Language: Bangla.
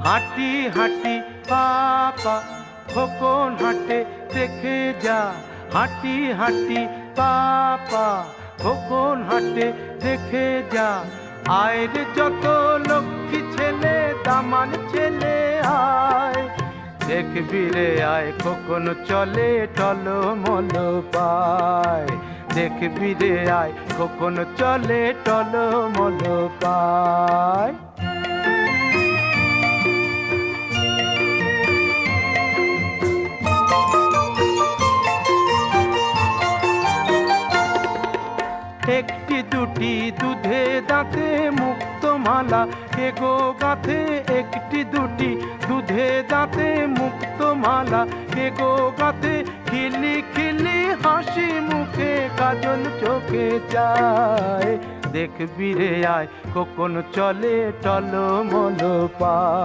হাঁটি হাঁটি পাপা খোকন হাঁটে দেখে যা, হাঁটি হাঁটি পাপা খোকন হাঁটে দেখে যা। আয়ের যত লক্ষ্মী ছেলে দামান ছেলে আয়, দেখবি রে আয় খোকন চলে টলমল পায়, দেখবি রে আয় খোকন চলে টলমল পায়। একটি দুটি দুধে দাঁতে মুক্ত মালা এগো গাঁথে, একটি দুটি দুধে দাঁতে মুক্ত মালা এগো গাঁথে। খিলি খিলি হাসি মুখে কাজল চোখে যায়, দেখবি রে আয় খোকন চলে টলমল পায়।